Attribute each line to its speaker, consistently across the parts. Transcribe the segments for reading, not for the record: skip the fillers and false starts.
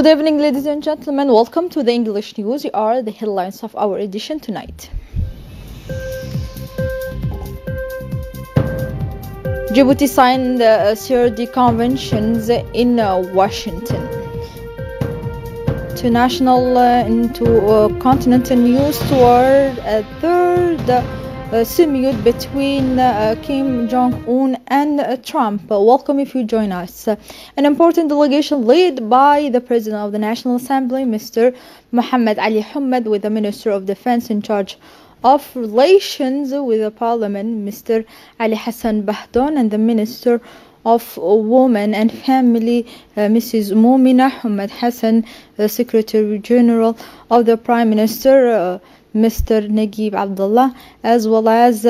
Speaker 1: Good evening, ladies and gentlemen. Welcome to the English news. Here are the headlines of our edition tonight. Djibouti signed the RTD conventions in Washington. To national into continental news toward a third summit between Kim Jong-un and Trump. Welcome if you join us. An important delegation led by the President of the National Assembly, Mr. Mohammed Ali Hamad, with the Minister of Defense in charge of relations with the Parliament, Mr. Ali Hassan Bahdon, and the Minister of Women and Family, Mrs. Moumina Hamad Hassan, the Secretary General of the Prime Minister, Mr. Naguib Abdullah, as well as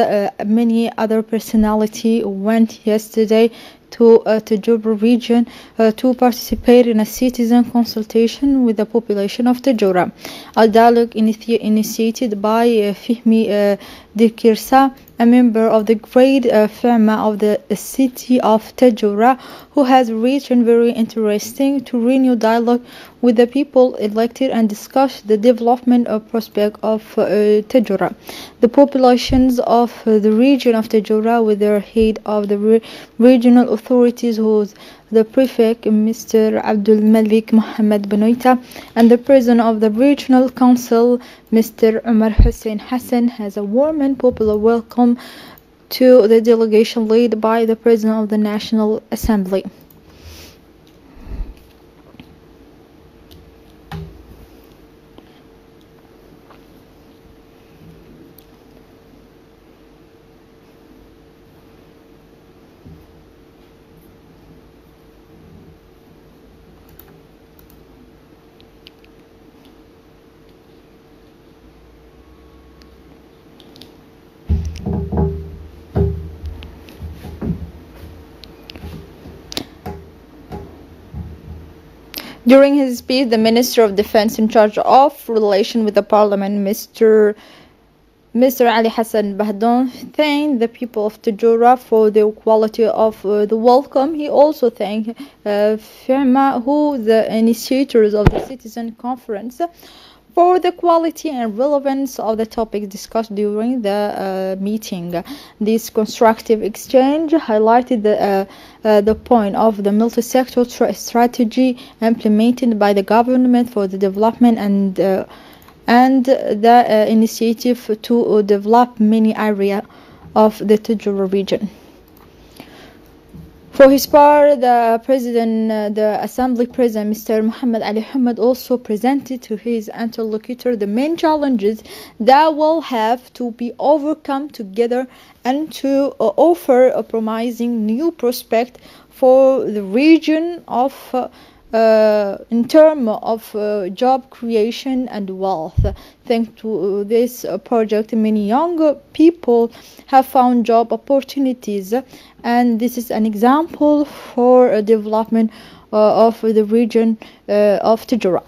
Speaker 1: many other personalities went yesterday to Tajura region to participate in a citizen consultation with the population of Tajura. A dialogue initiated by Fihmi Dikirsa, a member of the Great Firma of the city of Tajura, who has written very interesting to renew dialogue with the people elected and discuss the development of prospect of Tajura. The populations of the region of Tajura, with their head of the regional authorities, who's the prefect, Mr. Abdul Malik Mohammed Benoita, and the president of the regional council, Mr. Umar Hussein Hassan, has a warm and popular welcome to the delegation led by the president of the National Assembly. During his speech, the Minister of Defense in charge of relation with the Parliament, Mr. Ali Hassan Bahdon, thanked the people of Tajura for the quality of the welcome. He also thanked FEMA, who the initiators of the citizen conference, for the quality and relevance of the topics discussed during the meeting. This constructive exchange highlighted the point of the multi-sector strategy implemented by the government for the development and the initiative to develop many areas of the Tajura region. For his part, the Assembly President, Mr. Mohammed Ali Hamad, also presented to his interlocutor the main challenges that will have to be overcome together and to offer a promising new prospect for the region of in terms of job creation and wealth. Thanks to this project, many young people have found job opportunities, and this is an example for development of the region of Tajura.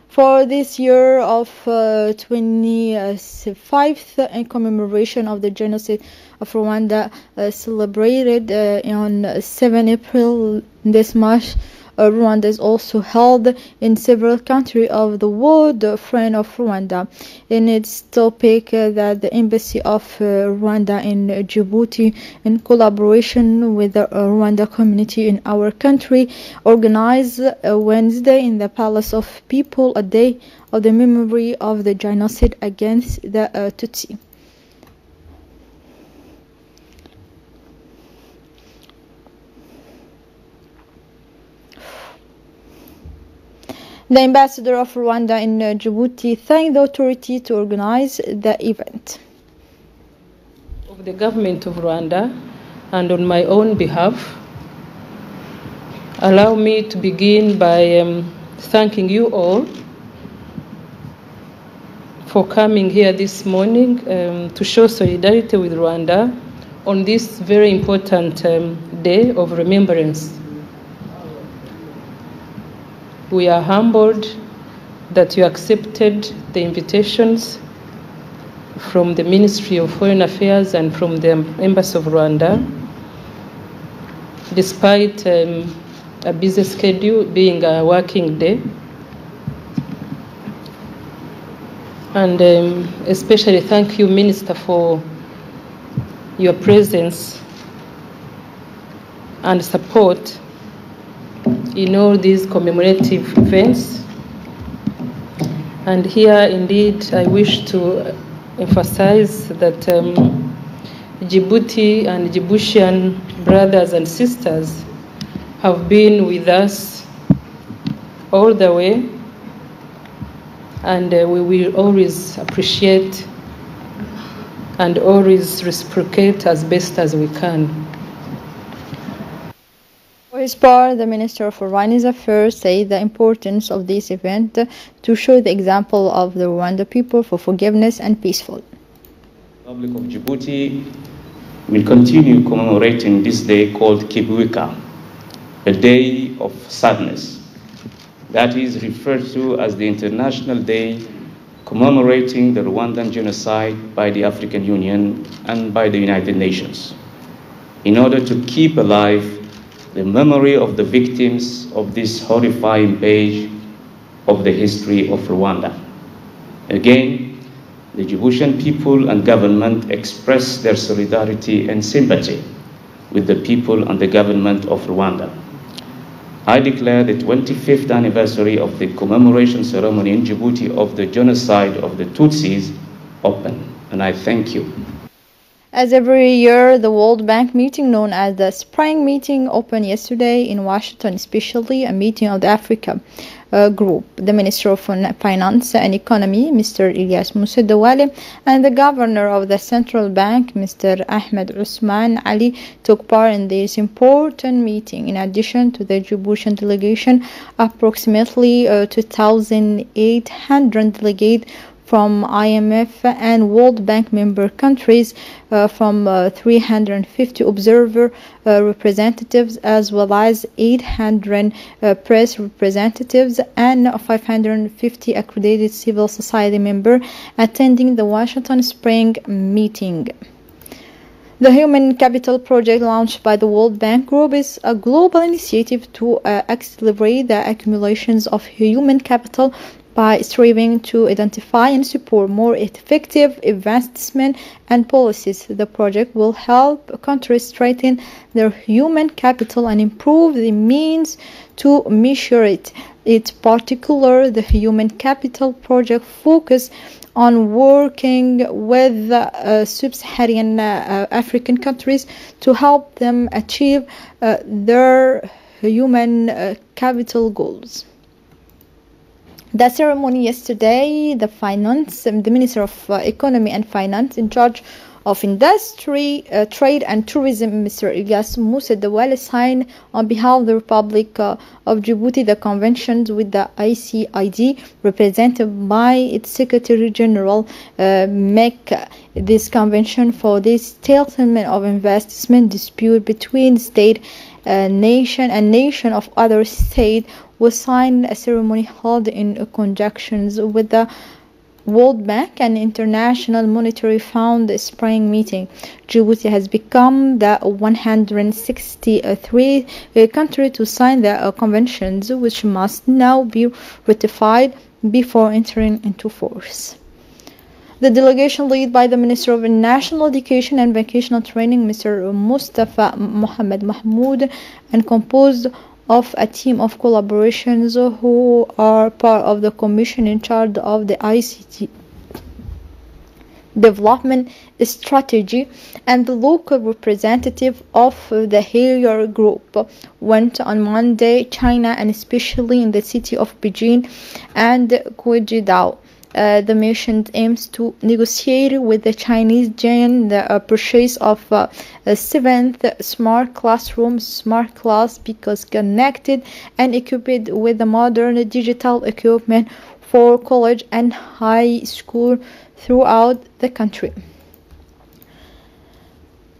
Speaker 1: For this year of 25th in commemoration of the genocide of Rwanda, celebrated on 7 April this March, Rwanda is also held in several countries of the world, friend of Rwanda. In its topic that the Embassy of Rwanda in Djibouti, in collaboration with the Rwanda community in our country, organized Wednesday in the Palace of People a day of the memory of the genocide against the Tutsi. The ambassador of Rwanda in Djibouti thanked the authority to organize the event.
Speaker 2: Of the government of Rwanda and on my own behalf, allow me to begin by thanking you all for coming here this morning to show solidarity with Rwanda on this very important day of remembrance. We are humbled that you accepted the invitations from the Ministry of Foreign Affairs and from the Embassy of Rwanda, despite a busy schedule, being a working day. And especially thank you, Minister, for your presence and support in all these commemorative events. And here, indeed, I wish to emphasize that Djibouti and Djiboutian brothers and sisters have been with us all the way, and we will always appreciate and always reciprocate as best as we can.
Speaker 1: For his part, the Minister of Foreign Affairs said the importance of this event to show the example of the Rwanda people for forgiveness and peaceful.
Speaker 3: The Republic of Djibouti will continue commemorating this day called Kibuika, a day of sadness. That is referred to as the International Day commemorating the Rwandan genocide by the African Union and by the United Nations, in order to keep alive the memory of the victims of this horrifying page of the history of Rwanda. Again, the Djiboutian people and government express their solidarity and sympathy with the people and the government of Rwanda. I declare the 25th anniversary of the commemoration ceremony in Djibouti of the genocide of the Tutsis open, and I thank you.
Speaker 1: As every year, the World Bank meeting, known as the Spring Meeting, opened yesterday in Washington, especially a meeting of the Africa Group. The Minister of Finance and Economy, Mr. Ilyas Moussa Douale, and the Governor of the Central Bank, Mr. Ahmed Ousmane Ali, took part in this important meeting. In addition to the Djiboutian delegation, approximately 2,800 delegates from IMF and World Bank member countries, from 350 observer representatives, as well as 800 press representatives and 550 accredited civil society members attending the Washington Spring Meeting. The Human Capital Project, launched by the World Bank Group, is a global initiative to accelerate the accumulations of human capital by striving to identify and support more effective investment and policies. The project will help countries strengthen their human capital and improve the means to measure it. In particular, the Human Capital Project focuses on working with sub-Saharan African countries to help them achieve their human capital goals. The ceremony yesterday, the Minister of Economy and Finance in charge of Industry, Trade and Tourism, Mr. Ilyas Moussa Douale, signed on behalf of the Republic of Djibouti the conventions with the ICID, represented by its Secretary General, make this convention for the settlement of investment dispute between state, nation and nation of other state, was signed a ceremony held in conjunction with the World Bank and International Monetary Fund Spring Meeting. Djibouti has become the 163 country to sign the conventions, which must now be ratified before entering into force. The delegation, led by the Minister of National Education and Vocational Training, Mr. Mustafa Mohamed Mahmoud, and composed of a team of collaborations who are part of the commission in charge of the ICT development strategy, and the local representative of the Haier Group, went on Monday China, and especially in the city of Beijing and Guizhou. The mission aims to negotiate with the Chinese giant the purchase of a 7th smart class, because connected and equipped with the modern digital equipment for college and high school throughout the country.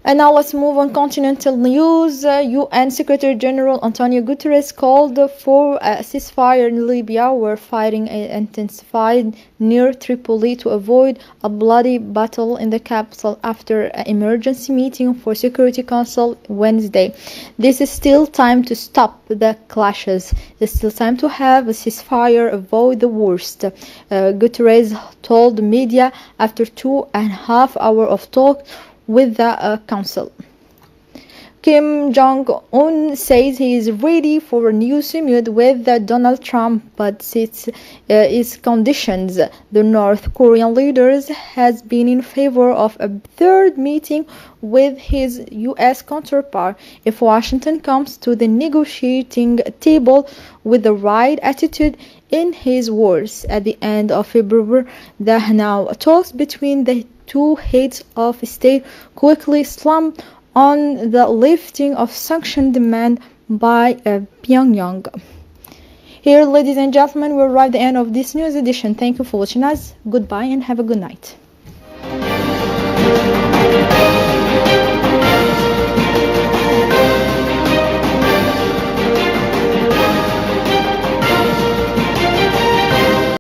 Speaker 1: And now let's move on continental news. UN Secretary General Antonio Guterres called for a ceasefire in Libya, where fighting intensified near Tripoli to avoid a bloody battle in the capital after an emergency meeting for Security Council Wednesday. This is still time to stop the clashes. It's still time to have a ceasefire, avoid the worst. Guterres told the media after 2.5 hours of talk with the council. Kim Jong-un says he is ready for a new summit with Donald Trump, but sets its conditions. The North Korean leader has been in favor of a third meeting with his U.S. counterpart if Washington comes to the negotiating table with the right attitude. In his words, at the end of February, the now talks between the two heads of state quickly slumped on the lifting of sanction demand by Pyongyang. Here, ladies and gentlemen, we arrive at the end of this news edition. Thank you for watching us. Goodbye and have a good night.